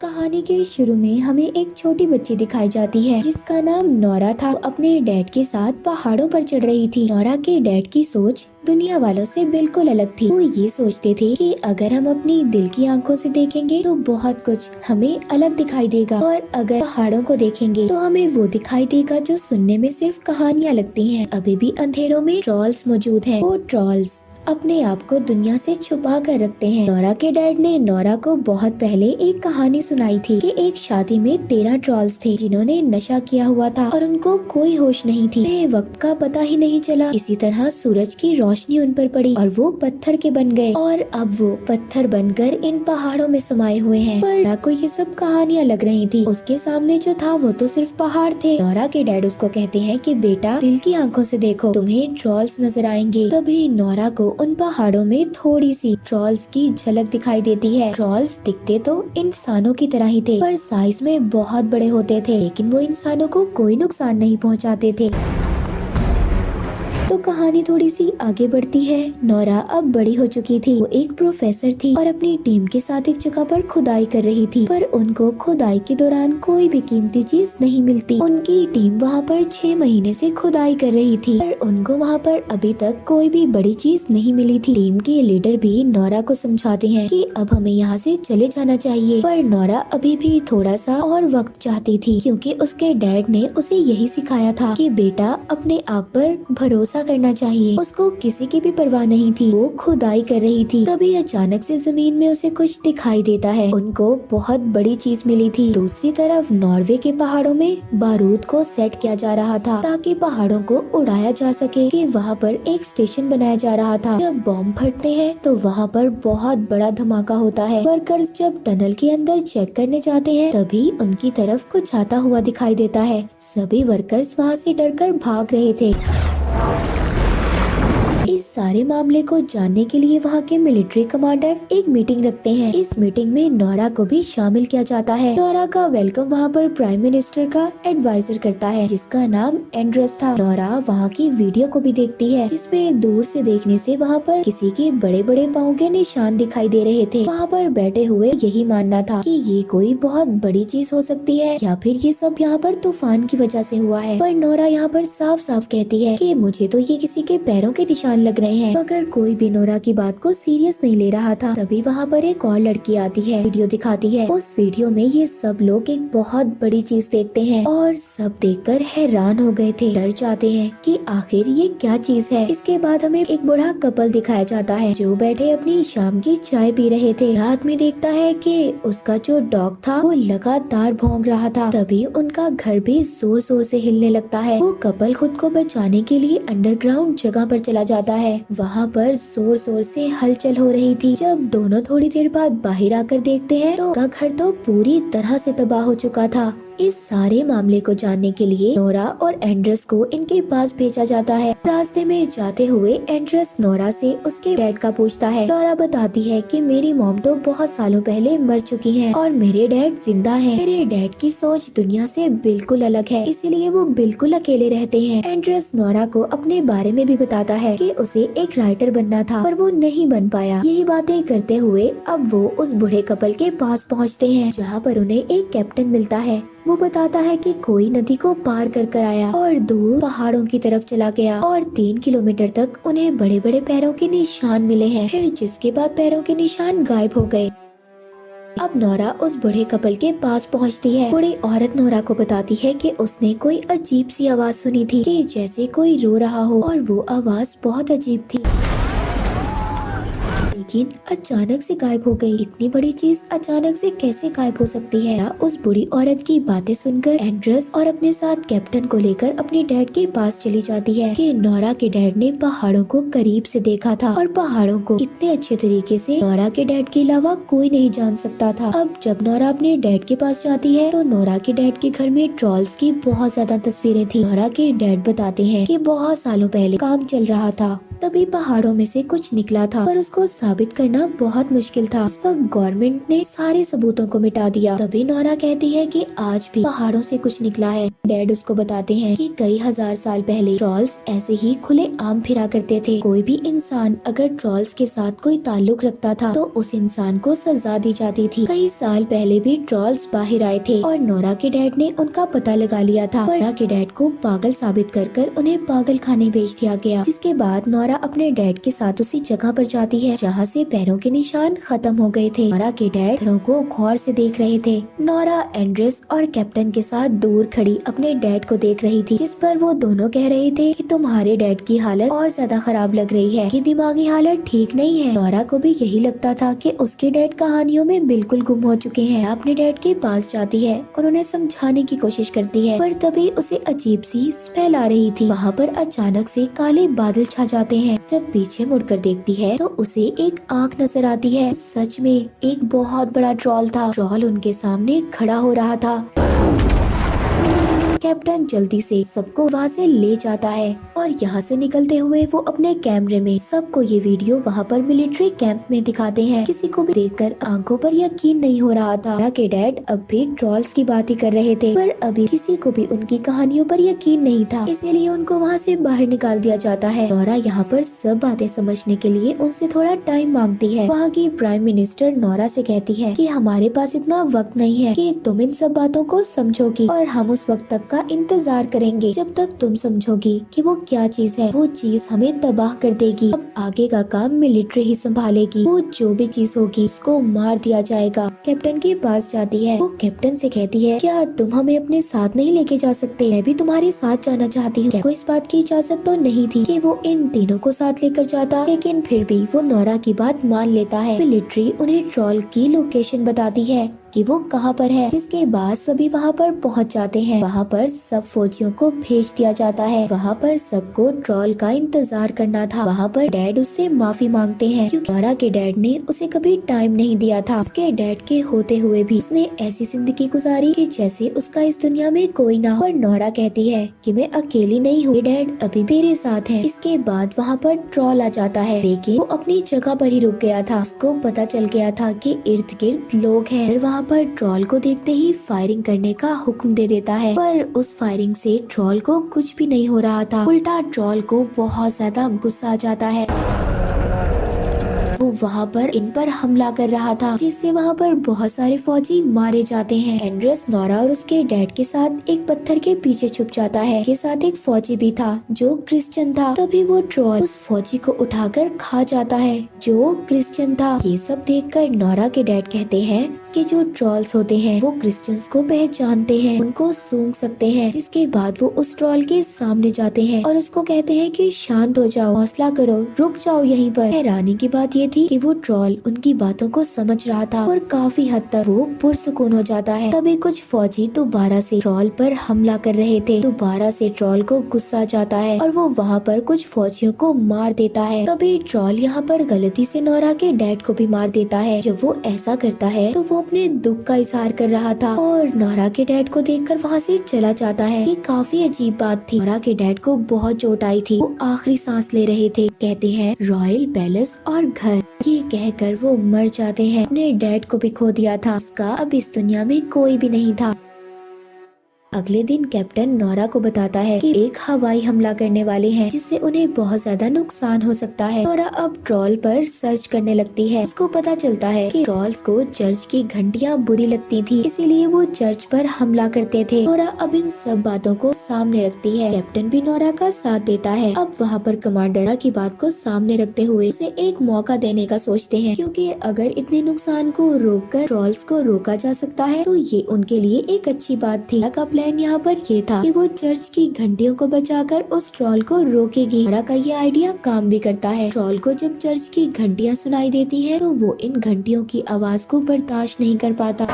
कहानी के शुरू में हमें एक छोटी बच्ची दिखाई जाती है जिसका नाम नोरा था। वो अपने डैड के साथ पहाड़ों पर चढ़ रही थी। नोरा के डैड की सोच दुनिया वालों से बिल्कुल अलग थी। वो ये सोचते थे कि अगर हम अपनी दिल की आंखों से देखेंगे तो बहुत कुछ हमें अलग दिखाई देगा, और अगर पहाड़ों को देखेंगे तो हमें वो दिखाई देगा जो सुनने में सिर्फ कहानियाँ लगती हैं। अभी भी अंधेरों में ट्रॉल्स मौजूद हैं। वो ट्रॉल्स अपने आप को दुनिया से छुपा कर रखते हैं। नोरा के डैड ने नोरा को बहुत पहले एक कहानी सुनाई थी कि एक शादी में 13 ट्रॉल्स थे जिन्होंने नशा किया हुआ था और उनको कोई होश नहीं थी। उन्हें वक्त का पता ही नहीं चला। इसी तरह सूरज की रोशनी उन पर पड़ी और वो पत्थर के बन गए, और अब वो पत्थर बनकर इन पहाड़ों में समाये हुए हैं। पर नोरा को ये सब कहानियाँ लग रही थी। उसके सामने जो था वो तो सिर्फ पहाड़ थे। नोरा के डैड उसको कहते हैं कि बेटा, दिल की आंखों से देखो, तुम्हें ट्रॉल्स नजर आएंगे। तभी नोरा को उन पहाड़ों में थोड़ी सी ट्रॉल्स की झलक दिखाई देती है। ट्रॉल्स दिखते तो इंसानों की तरह ही थे, पर साइज में बहुत बड़े होते थे, लेकिन वो इंसानों को कोई नुकसान नहीं पहुंचाते थे। तो कहानी थोड़ी सी आगे बढ़ती है। नोरा अब बड़ी हो चुकी थी। वो एक प्रोफेसर थी और अपनी टीम के साथ एक जगह पर खुदाई कर रही थी, पर उनको खुदाई के दौरान कोई भी कीमती चीज नहीं मिलती। उनकी टीम वहाँ पर 6 महीने से खुदाई कर रही थी, पर उनको वहाँ पर अभी तक कोई भी बड़ी चीज नहीं मिली थी। टीम के लीडर भी नोरा को समझाते हैं कि अब हमें यहाँ से चले जाना चाहिए, पर नोरा अभी भी थोड़ा सा और वक्त चाहती थी, क्योंकि उसके डैड ने उसे यही सिखाया था कि बेटा, अपने आप पर भरोसा करना चाहिए। उसको किसी की भी परवाह नहीं थी। वो खुदाई कर रही थी। तभी अचानक से जमीन में उसे कुछ दिखाई देता है। उनको बहुत बड़ी चीज मिली थी। दूसरी तरफ नॉर्वे के पहाड़ों में बारूद को सेट किया जा रहा था ताकि पहाड़ों को उड़ाया जा सके। कि वहाँ पर एक स्टेशन बनाया जा रहा था। जब बॉम्ब फटते हैं तो वहाँ पर बहुत बड़ा धमाका होता है। वर्कर्स जब टनल के अंदर चेक करने जाते हैं तभी उनकी तरफ कुछ आता हुआ दिखाई देता है। सभी वर्कर्स वहाँ से डरकर भाग रहे थे। इस सारे मामले को जानने के लिए वहाँ के मिलिट्री कमांडर एक मीटिंग रखते हैं। इस मीटिंग में नोरा को भी शामिल किया जाता है। नोरा का वेलकम वहाँ पर प्राइम मिनिस्टर का एडवाइजर करता है जिसका नाम एंड्रस था। नोरा वहाँ की वीडियो को भी देखती है जिसमें दूर से देखने से वहाँ पर किसी के बड़े बड़े पाँव के निशान दिखाई दे रहे थे। वहाँ पर बैठे हुए यही मानना था कि ये कोई बहुत बड़ी चीज हो सकती है या फिर ये सब यहाँ पर तूफान की वजह से हुआ है। पर नोरा यहाँ पर साफ साफ कहती है कि मुझे तो ये किसी के पैरों के निशान लग रहे हैं, मगर कोई भी नोरा की बात को सीरियस नहीं ले रहा था। तभी वहाँ पर एक और लड़की आती है, वीडियो दिखाती है। उस वीडियो में ये सब लोग एक बहुत बड़ी चीज देखते हैं और सब देखकर हैरान हो गए थे, डर जाते हैं कि आखिर ये क्या चीज है। इसके बाद हमें एक बूढ़ा कपल दिखाया जाता है जो बैठे अपनी शाम की चाय पी रहे थे। आदमी देखता है कि उसका जो डॉग था वो लगातार भौंक रहा था। तभी उनका घर भी जोर जोर से हिलने लगता है। वो कपल खुद को बचाने के लिए अंडरग्राउंड जगह पर चला जाता है। वहाँ पर जोर जोर से हलचल हो रही थी। जब दोनों थोड़ी देर बाद बाहर आकर देखते हैं तो उनका घर तो पूरी तरह से तबाह हो चुका था। इस सारे मामले को जानने के लिए नोरा और एंड्रस को इनके पास भेजा जाता है। रास्ते में जाते हुए एंड्रस नोरा से उसके डैड का पूछता है। नोरा बताती है कि मेरी मॉम तो बहुत सालों पहले मर चुकी हैं और मेरे डैड जिंदा हैं। मेरे डैड की सोच दुनिया से बिल्कुल अलग है, इसीलिए वो बिल्कुल अकेले रहते हैं। एंड्रस नोरा को अपने बारे में भी बताता है कि उसे एक राइटर बनना था पर वो नहीं बन पाया। यही बातें करते हुए अब वो उस बूढ़े कपल के पास पहुँचते हैं जहाँ पर उन्हें एक कैप्टन मिलता है। वो बताता है कि कोई नदी को पार कर आया और दूर पहाड़ों की तरफ चला गया और 3 किलोमीटर तक उन्हें बड़े बड़े पैरों के निशान मिले हैं, फिर जिसके बाद पैरों के निशान गायब हो गए। अब नोरा उस बूढ़े कपल के पास पहुंचती है। बूढ़ी औरत नोरा को बताती है कि उसने कोई अजीब सी आवाज सुनी थी कि जैसे कोई रो रहा हो, और वो आवाज बहुत अजीब थी लेकिन अचानक से गायब हो गई। इतनी बड़ी चीज अचानक से कैसे गायब हो सकती है। उस बूढ़ी औरत की बातें सुनकर एंड्रस और अपने साथ कैप्टन को लेकर अपने डैड के पास चली जाती है कि नोरा के डैड ने पहाड़ों को करीब से देखा था और पहाड़ों को इतने अच्छे तरीके से नोरा के डैड के अलावा कोई नहीं जान सकता था। अब जब नोरा अपने डैड के पास जाती है तो नोरा के डैड के घर में ट्रॉल्स की बहुत ज्यादा तस्वीरें थी। नोरा के डैड बताते हैं कि बहुत सालों पहले काम चल रहा था तभी पहाड़ों में से कुछ निकला था, पर उसको साबित करना बहुत मुश्किल था। इस वक्त गवर्नमेंट ने सारे सबूतों को मिटा दिया। तभी नोरा कहती है कि आज भी पहाड़ों से कुछ निकला है। डैड उसको बताते हैं कि कई हजार साल पहले ट्रॉल्स ऐसे ही खुले आम फिरा करते थे। कोई भी इंसान अगर ट्रॉल्स के साथ कोई ताल्लुक रखता था तो उस इंसान को सजा दी जाती थी। कई साल पहले भी ट्रॉल्स बाहर आए थे और नोरा के डैड ने उनका पता लगा लिया था। नोरा के डैड को पागल साबित कर उन्हें पागल खाने भेज दिया गया। जिसके बाद नोरा अपने डैड के साथ उसी जगह पर जाती है जहाँ से पैरों के निशान खत्म हो गए थे। नोरा के डैड पत्थरों को गौर से देख रहे थे। नोरा एंड्रेस और कैप्टन के साथ दूर खड़ी अपने डैड को देख रही थी, जिस पर वो दोनों कह रहे थे कि तुम्हारे डैड की हालत और ज्यादा खराब लग रही है, कि दिमागी हालत ठीक नहीं है। नोरा को भी यही लगता था कि उसके डैड कहानियों में बिल्कुल गुम हो चुके हैं। अपने डैड के पास जाती है और उन्हें समझाने की कोशिश करती है, पर तभी उसे अजीब सी स्मेल आ रही थी। वहाँ पर अचानक से काले बादल छा जाते हैं। जब पीछे मुड़कर देखती है तो उसे एक आंख नजर आती है। सच में एक बहुत बड़ा ट्रॉल था। ट्रॉल उनके सामने खड़ा हो रहा था। कैप्टन जल्दी से सबको वहाँ से ले जाता है और यहाँ से निकलते हुए वो अपने कैमरे में सबको ये वीडियो वहाँ पर मिलिट्री कैंप में दिखाते हैं। किसी को भी देखकर आंखों पर यकीन नहीं हो रहा था। नोरा के डैड अब भी ट्रॉल्स की बात ही कर रहे थे, पर अभी किसी को भी उनकी कहानियों पर यकीन नहीं था, इसीलिए उनको वहाँ से बाहर निकाल दिया जाता है। नोरा यहाँ पर सब बातें समझने के लिए उनसे थोड़ा टाइम मांगती है। वहाँ की प्राइम मिनिस्टर नोरा से कहती है कि हमारे पास इतना वक्त नहीं है कि तुम इन सब बातों को समझोगी, और हम उस वक्त तक का इंतजार करेंगे जब तक तुम समझोगी कि वो क्या चीज है। वो चीज हमें तबाह कर देगी। अब आगे का काम मिलिट्री ही संभालेगी। वो जो भी चीज होगी उसको मार दिया जाएगा। कैप्टन के पास जाती है। वो कैप्टन से कहती है, क्या तुम हमें अपने साथ नहीं लेके जा सकते? मैं भी तुम्हारे साथ जाना चाहती हूँ। को इस बात की इजाजत तो नहीं थी कि वो इन तीनों को साथ लेकर जाता, लेकिन फिर भी वो नोरा की बात मान लेता है। मिलिट्री उन्हें ट्रॉल की लोकेशन बताती है कि वो कहाँ पर है, जिसके बाद सभी वहाँ पर पहुँच जाते हैं। वहाँ पर सब फौजियों को भेज दिया जाता है। वहाँ पर सबको ट्रॉल का इंतजार करना था। वहाँ पर डैड उससे माफी मांगते हैं क्योंकि नोरा के डैड ने उसे कभी टाइम नहीं दिया था। उसके डैड के होते हुए भी उसने ऐसी जिंदगी गुजारी कि जैसे उसका इस दुनिया में कोई ना हो। और नोरा कहती है कि मैं अकेली नहीं हूँ, डैड अभी मेरे साथ है। इसके बाद वहाँ पर ट्रॉल आ जाता है, लेकिन वो अपनी जगह पर ही रुक गया था। उसको पता चल गया था कि इर्द गिर्द लोग हैं। वहाँ पर ट्रॉल को देखते ही फायरिंग करने का हुक्म दे देता है, पर उस फायरिंग से ट्रॉल को कुछ भी नहीं हो रहा था। उल्टा ट्रॉल को बहुत ज्यादा गुस्सा आ जाता है। वो वहाँ पर इन पर हमला कर रहा था, जिससे वहाँ पर बहुत सारे फौजी मारे जाते हैं। एंड्रेस नोरा और उसके डैड के साथ एक पत्थर के पीछे छुप जाता है। के साथ एक फौजी भी था जो क्रिश्चियन था। तभी वो ट्रॉल उस फौजी को उठाकर खा जाता है जो क्रिश्चियन था। ये सब देखकर नोरा के डैड कहते हैं कि जो ट्रॉल्स होते हैं वो क्रिश्चियंस को पहचानते हैं, उनको सूंघ सकते हैं। जिसके बाद वो उस ट्रॉल के सामने जाते हैं और उसको कहते हैं कि शांत हो जाओ, हौसला करो, रुक जाओ यहीं पर। हैरानी की बात ये थी कि वो ट्रॉल उनकी बातों को समझ रहा था और काफी हद तक वो पुरसुकून हो जाता है। तभी कुछ फौजी दोबारा से ट्रॉल पर हमला कर रहे थे। दोबारा से ट्रॉल को गुस्सा जाता है और वो वहाँ पर कुछ फौजियों को मार देता है। तभी ट्रॉल यहाँ पर गलती से नोरा के डैड को भी मार देता है। जब वो ऐसा करता है तो वो अपने दुख का इजहार कर रहा था और नोरा के डैड को देखकर वहाँ से चला जाता है। ये काफी अजीब बात थी। नोरा के डैड को बहुत चोट आई थी। वो आखिरी सांस ले रहे थे। कहते हैं रॉयल पैलेस और घर, ये कहकर वो मर जाते हैं। अपने डैड को भी खो दिया था। उसका अब इस दुनिया में कोई भी नहीं था। अगले दिन कैप्टन नोरा को बताता है कि एक हवाई हमला करने वाले हैं, जिससे उन्हें बहुत ज्यादा नुकसान हो सकता है। नोरा अब ट्रॉल पर सर्च करने लगती है। उसको पता चलता है कि ट्रॉल्स को चर्च की घंटियां बुरी लगती थी, इसीलिए वो चर्च पर हमला करते थे। नोरा अब इन सब बातों को सामने रखती है। कैप्टन भी नोरा का साथ देता है। अब वहाँ पर कमांडर की बात को सामने रखते हुए उसे एक मौका देने का सोचते हैं, क्योंकि अगर इतने नुकसान को रोककर ट्रॉल्स को रोका जा सकता है तो ये उनके लिए एक अच्छी बात थी। प्लान यहाँ पर ये था कि वो चर्च की घंटियों को बचाकर उस ट्रॉल को रोकेगी। नोरा का ये आइडिया काम भी करता है। ट्रॉल को जब चर्च की घंटियाँ सुनाई देती हैं तो वो इन घंटियों की आवाज को बर्दाश्त नहीं कर पाता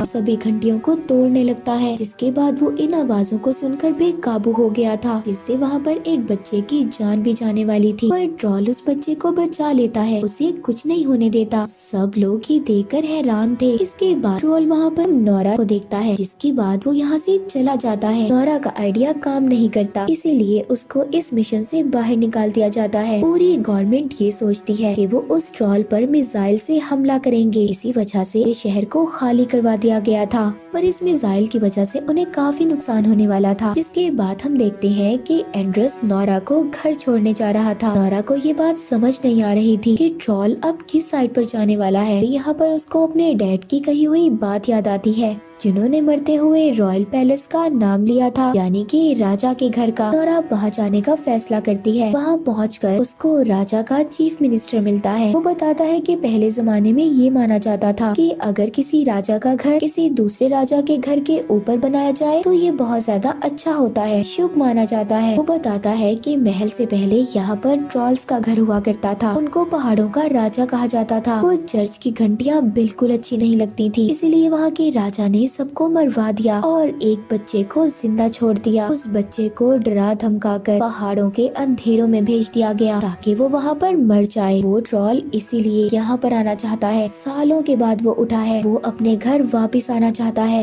था, सभी घंटियों को तोड़ने लगता है। जिसके बाद वो इन आवाजों को सुनकर बेकाबू हो गया था, जिससे वहाँ पर एक बच्चे की जान भी जाने वाली थी। पर ट्रॉल उस बच्चे को बचा लेता है, उसे कुछ नहीं होने देता। सब लोग ये देखकर हैरान थे। इसके बाद ट्रॉल वहाँ पर नोरा को देखता है, जिसके बाद वो यहाँ से चला जाता है। नोरा का आइडिया काम नहीं करता, इसीलिए उसको इस मिशन से बाहर निकाल दिया जाता है। पूरी गवर्नमेंट ये सोचती है कि वो उस ट्रॉल पर मिसाइल से हमला करेंगे। इसी वजह से शहर को खाली करवा दिया गया था, पर इस मिसाइल की वजह से उन्हें काफी नुकसान होने वाला था। जिसके बाद हम देखते हैं कि एंड्रस नोरा को घर छोड़ने जा रहा था। नोरा को ये बात समझ नहीं आ रही थी कि ट्रॉल अब किस साइड पर जाने वाला है। यहाँ पर उसको अपने डैड की कही हुई बात याद आती है, जिन्होंने मरते हुए रॉयल पैलेस का नाम लिया था, यानी कि राजा के घर का। नोरा वहाँ जाने का फैसला करती है। वहाँ पहुंचकर उसको राजा का चीफ मिनिस्टर मिलता है। वो बताता है कि पहले जमाने में ये माना जाता था कि अगर किसी राजा का घर किसी दूसरे राजा के घर के ऊपर बनाया जाए तो ये बहुत ज्यादा अच्छा होता है, शुभ माना जाता है। वो बताता है कि महल से पहले यहाँ पर ट्रॉल्स का घर हुआ करता था, उनको पहाड़ों का राजा कहा जाता था। वो चर्च की घंटियाँ बिल्कुल अच्छी नहीं लगती थी, इसीलिए वहाँ के राजा ने सबको मरवा दिया और एक बच्चे को जिंदा छोड़ दिया। उस बच्चे को डरा धमकाकर पहाड़ों के अंधेरों में भेज दिया गया ताकि वो वहाँ पर मर जाए। वो ट्रॉल इसीलिए यहाँ पर आना चाहता है। सालों के बाद वो उठा है, वो अपने घर वापस आना चाहता है।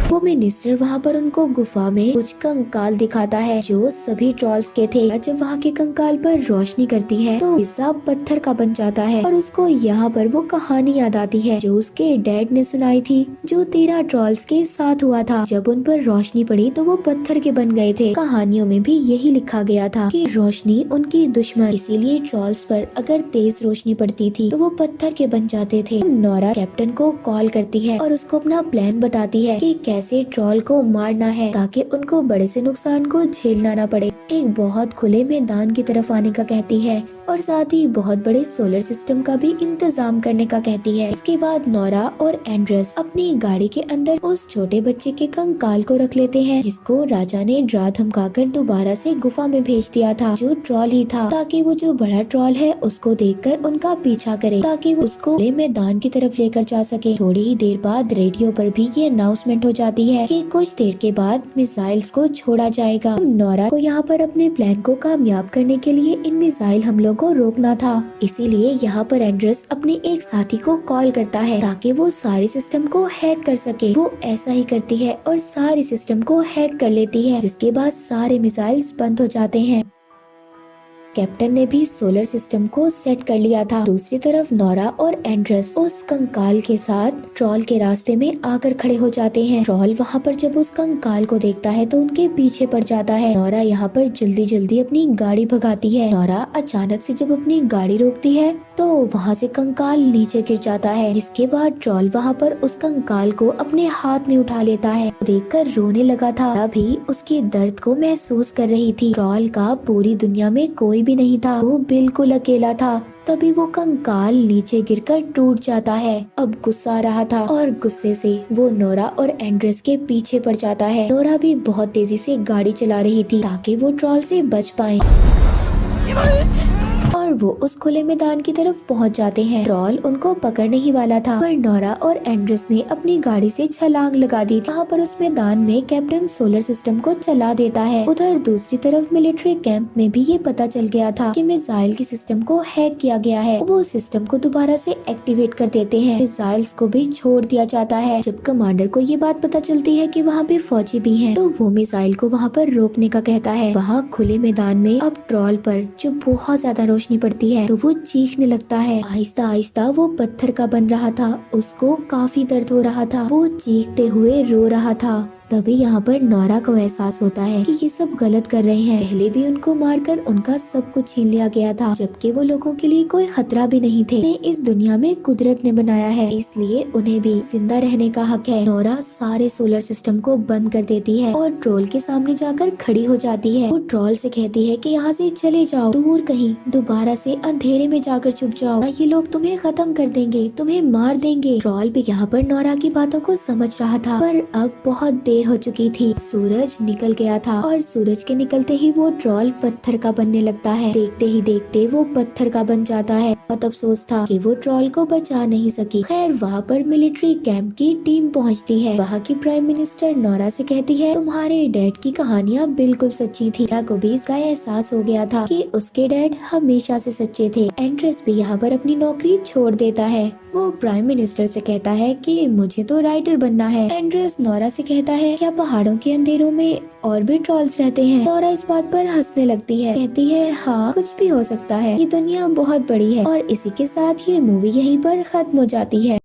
वो मिनिस्टर वहाँ पर उनको गुफा में कुछ कंकाल दिखाता है जो सभी ट्रॉल्स के थे। जब वहाँ के कंकाल पर रोशनी करती है तो हिस्सा पत्थर का बन जाता है और उसको यहाँ पर वो कहानी याद आती है जो उसके डैड ने सुनाई थी, जो 13 ट्रॉल्स के साथ हुआ था। जब उन पर रोशनी पड़ी तो वो पत्थर के बन गए थे। कहानियों में भी यही लिखा गया था कि रोशनी उनकी दुश्मन, इसीलिए ट्रॉल्स पर अगर तेज रोशनी पड़ती थी तो वो पत्थर के बन जाते थे। नोरा कैप्टन को कॉल करती है और उसको अपना प्लान बताती है कि कैसे ट्रॉल को मारना है ताकि उनको बड़े से नुकसान को झेलना न पड़े। एक बहुत खुले मैदान की तरफ आने का कहती है और साथ ही बहुत बड़े सोलर सिस्टम का भी इंतजाम करने का कहती है। इसके बाद नोरा और एंड्रस अपनी गाड़ी के अंदर उस छोटे बच्चे के कंकाल को रख लेते हैं, जिसको राजा ने डरा धमकाकर दोबारा से गुफा में भेज दिया था, जो ट्रॉल ही था, ताकि वो जो बड़ा ट्रॉल है उसको देखकर उनका पीछा करे ताकि वो उसको मैदान की तरफ लेकर जा सके। थोड़ी ही देर बाद रेडियो पर भी ये अनाउंसमेंट हो जाती है कि कुछ देर के बाद मिसाइल्स को छोड़ा जाएगा। नोरा को यहाँ पर अपने प्लान को कामयाब करने के लिए इन मिसाइल हमलों को रोकना था, इसीलिए यहाँ पर एंड्रस अपने एक साथी को कॉल करता है ताकि वो सारे सिस्टम को हैक कर सके। वो ऐसा ही करती है और सारे सिस्टम को हैक कर लेती है, जिसके बाद सारे मिसाइल्स बंद हो जाते हैं। कैप्टन ने भी सोलर सिस्टम को सेट कर लिया था। दूसरी तरफ नोरा और एंड्रस उस कंकाल के साथ ट्रॉल के रास्ते में आकर खड़े हो जाते हैं। ट्रॉल वहाँ पर जब उस कंकाल को देखता है तो उनके पीछे पड़ जाता है। नोरा यहाँ पर जल्दी जल्दी अपनी गाड़ी भगाती है। नोरा अचानक से जब अपनी गाड़ी रोकती है तो वहाँ से कंकाल नीचे गिर जाता है, जिसके बाद ट्रॉल वहाँ पर उस कंकाल को अपने हाथ में उठा लेता है। देखकर रोने लगा था, अभी उसके दर्द को महसूस कर रही थी। ट्रॉल का पूरी दुनिया में कोई भी नहीं था, वो बिल्कुल अकेला था। तभी वो कंकाल नीचे गिरकर टूट जाता है। अब गुस्सा आ रहा था और गुस्से से वो नोरा और एंड्रस के पीछे पड़ जाता है। नोरा भी बहुत तेजी से गाड़ी चला रही थी ताकि वो ट्रॉल से बच पाए और वो उस खुले मैदान की तरफ पहुंच जाते हैं। ट्रॉल उनको पकड़ने ही वाला था, पर नोरा और एंड्रस ने अपनी गाड़ी से छलांग लगा दी। वहाँ पर उस मैदान में कैप्टन सोलर सिस्टम को चला देता है। उधर दूसरी तरफ मिलिट्री कैंप में भी ये पता चल गया था कि मिसाइल की सिस्टम को हैक किया गया है। वो सिस्टम को दोबारा से एक्टिवेट कर देते हैं। मिसाइल्स को भी छोड़ दिया जाता है। जब कमांडर को ये बात पता चलती है कि वहाँ पे फौजी भी हैं, तो वो मिसाइल को वहाँ पर रोकने का कहता है। वहाँ खुले मैदान में अब ट्रॉल पर जो बहुत ज्यादा रोशनी पड़ती है तो वो चीखने लगता है। आहिस्ता आहिस्ता वो पत्थर का बन रहा था, उसको काफी दर्द हो रहा था, वो चीखते हुए रो रहा था। तभी यहाँ पर नोरा को एहसास होता है कि ये सब गलत कर रहे हैं। पहले भी उनको मारकर उनका सब कुछ छीन लिया गया था, जबकि वो लोगों के लिए कोई खतरा भी नहीं थे। उन्हें इस दुनिया में कुदरत ने बनाया है, इसलिए उन्हें भी जिंदा रहने का हक है। नोरा सारे सोलर सिस्टम को बंद कर देती है और ट्रोल के सामने जाकर खड़ी हो जाती है। वो ट्रोल से कहती है कि यहाँ से चले जाओ, दूर कहीं, दोबारा से अंधेरे में जाकर छुप जाओ, ये लोग तुम्हें खत्म कर देंगे, तुम्हें मार देंगे। ट्रोल भी यहाँ पर नोरा की बातों को समझ रहा था, पर अब बहुत देर देर हो चुकी थी। सूरज निकल गया था और सूरज के निकलते ही वो ट्रॉल पत्थर का बनने लगता है। देखते ही देखते वो पत्थर का बन जाता है। बहुत अफसोस था कि वो ट्रॉल को बचा नहीं सकी। खैर वहाँ पर मिलिट्री कैंप की टीम पहुँचती है। वहाँ की प्राइम मिनिस्टर नोरा से कहती है, तुम्हारे डैड की कहानियाँ बिल्कुल सच्ची थी। नोरा को भी इसका एहसास हो गया था कि उसके डैड हमेशा से सच्चे थे। एंड्रेस भी यहाँ पर अपनी नौकरी छोड़ देता है। वो प्राइम मिनिस्टर से कहता है कि मुझे तो राइटर बनना है। एंड्रेस नोरा से कहता है, क्या पहाड़ों के अंधेरों में और भी ट्रॉल्स रहते हैं? नोरा इस बात पर हंसने लगती है, कहती है हाँ कुछ भी हो सकता है, ये दुनिया बहुत बड़ी है। और इसी के साथ ये मूवी यहीं पर खत्म हो जाती है।